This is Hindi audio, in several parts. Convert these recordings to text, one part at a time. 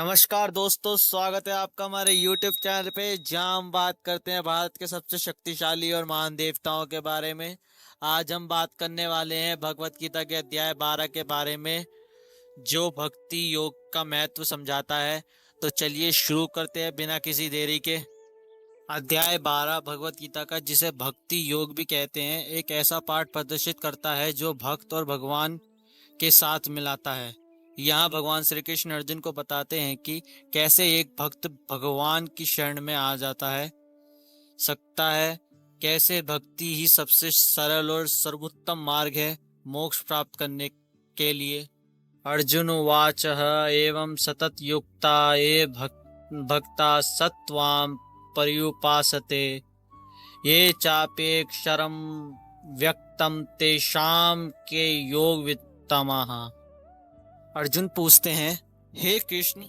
नमस्कार दोस्तों, स्वागत है आपका हमारे YouTube चैनल पे, जहां हम बात करते हैं भारत के सबसे शक्तिशाली और महान देवताओं के बारे में। आज हम बात करने वाले हैं भगवत गीता के अध्याय 12 के बारे में, जो भक्ति योग का महत्व समझाता है। तो चलिए शुरू करते हैं बिना किसी देरी के। अध्याय 12 भगवत गीता का, जिसे भक्ति योग भी कहते हैं, एक ऐसा पाठ प्रदर्शित करता है जो भक्त और भगवान के साथ मिलाता है। यहाँ भगवान श्री कृष्ण अर्जुन को बताते हैं कि कैसे एक भक्त भगवान की शरण में आ जाता है सकता है, कैसे भक्ति ही सबसे सरल और सर्वोत्तम मार्ग है मोक्ष प्राप्त करने के लिए। अर्जुन उवाच एवं सतत युक्ता ये भक्ता सत्वां पर्युपासते ये चाप्यक्षरं व्यक्तम तेषां के योग वित्तमः। अर्जुन पूछते हैं, हे कृष्ण,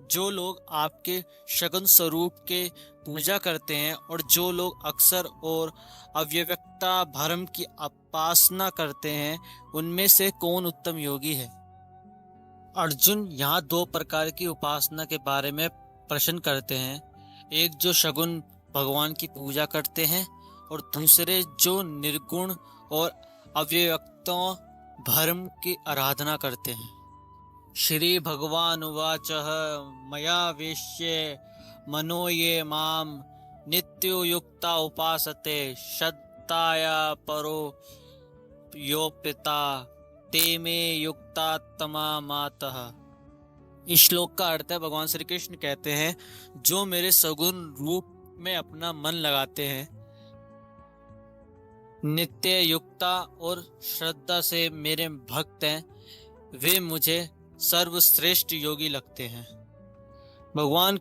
जो लोग आपके शगुन स्वरूप के पूजा करते हैं और जो लोग अक्सर और अव्यक्ता भरम की उपासना करते हैं, उनमें से कौन उत्तम योगी है। अर्जुन यहाँ दो प्रकार की उपासना के बारे में प्रश्न करते हैं। एक जो शगुन भगवान की पूजा करते हैं और दूसरे जो निर्गुण और अव्यक्तों भरम की आराधना करते हैं। श्री भगवान उवाच मया वेश्ये मनो ये माम नित्युक्ता उपासते श्रद्धाया परो यो पिता ते मे युक्ता तमा मातः। इस श्लोक का अर्थ है, भगवान श्री कृष्ण कहते हैं, जो मेरे सगुण रूप में अपना मन लगाते हैं, नित्य युक्ता और श्रद्धा से मेरे भक्त हैं, वे मुझे सर्वश्रेष्ठ योगी लगते हैं। भगवान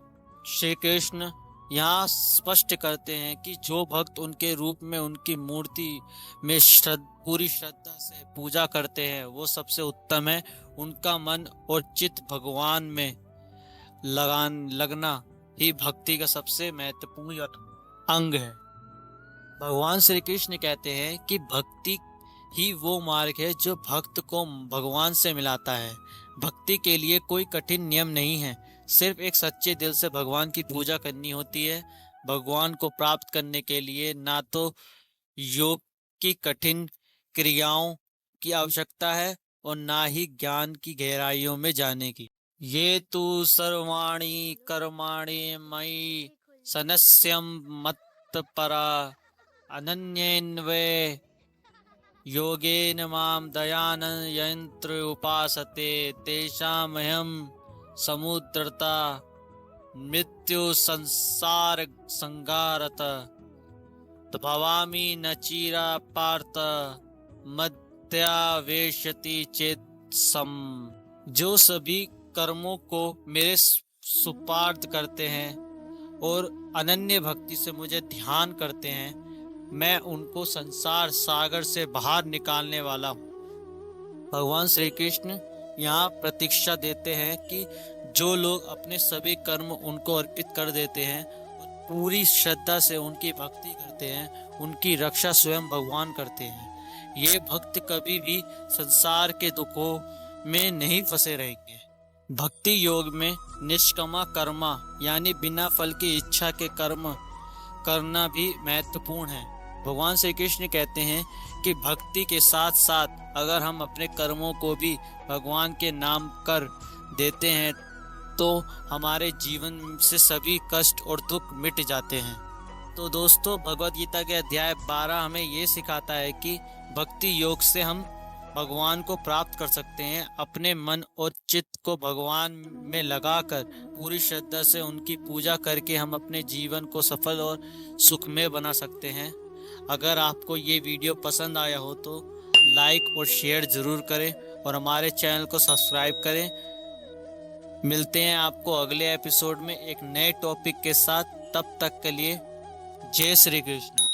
श्री कृष्ण यहाँ स्पष्ट करते हैं कि जो भक्त उनके रूप में उनकी मूर्ति में पूरी श्रद्धा से पूजा करते हैं, वो सबसे उत्तम है। उनका मन और चित्त भगवान में लगना ही भक्ति का सबसे महत्वपूर्ण अंग है। भगवान श्री कृष्ण कहते हैं कि भक्ति ही वो मार्ग है जो भक्त को भगवान से मिलाता है। भक्ति के लिए कोई कठिन नियम नहीं है, सिर्फ एक सच्चे दिल से भगवान की पूजा करनी होती है। भगवान को प्राप्त करने के लिए ना तो योग की कठिन क्रियाओं की आवश्यकता है और ना ही ज्ञान की गहराइयों में जाने की। ये तु सर्वाणि कर्माणि मयि सनस्यं मत्परा अनन्येनवे योगेन माम दयानयंत्र उपासते तेषामहं समुद्रता मृत्यु संसार संगारत भवामि न चीरा पार्थ मध्यावेशति चेत सम। जो सभी कर्मों को मेरे सुपार्थ करते हैं और अनन्य भक्ति से मुझे ध्यान करते हैं, मैं उनको संसार सागर से बाहर निकालने वाला हूँ। भगवान श्री कृष्ण यहाँ प्रतीक्षा देते हैं कि जो लोग अपने सभी कर्म उनको अर्पित कर देते हैं, पूरी श्रद्धा से उनकी भक्ति करते हैं, उनकी रक्षा स्वयं भगवान करते हैं। ये भक्त कभी भी संसार के दुखों में नहीं फंसे रहेंगे। भक्ति योग में निष्काम कर्मा यानी बिना फल की इच्छा के कर्म करना भी महत्वपूर्ण है। भगवान श्री कृष्ण कहते हैं कि भक्ति के साथ साथ अगर हम अपने कर्मों को भी भगवान के नाम कर देते हैं तो हमारे जीवन से सभी कष्ट और दुख मिट जाते हैं। तो दोस्तों, भगवत गीता के अध्याय 12 हमें ये सिखाता है कि भक्ति योग से हम भगवान को प्राप्त कर सकते हैं। अपने मन और चित्त को भगवान में लगाकर पूरी श्रद्धा से उनकी पूजा करके हम अपने जीवन को सफल और सुखमय बना सकते हैं। अगर आपको ये वीडियो पसंद आया हो तो लाइक और शेयर ज़रूर करें और हमारे चैनल को सब्सक्राइब करें। मिलते हैं आपको अगले एपिसोड में एक नए टॉपिक के साथ। तब तक के लिए जय श्री कृष्ण।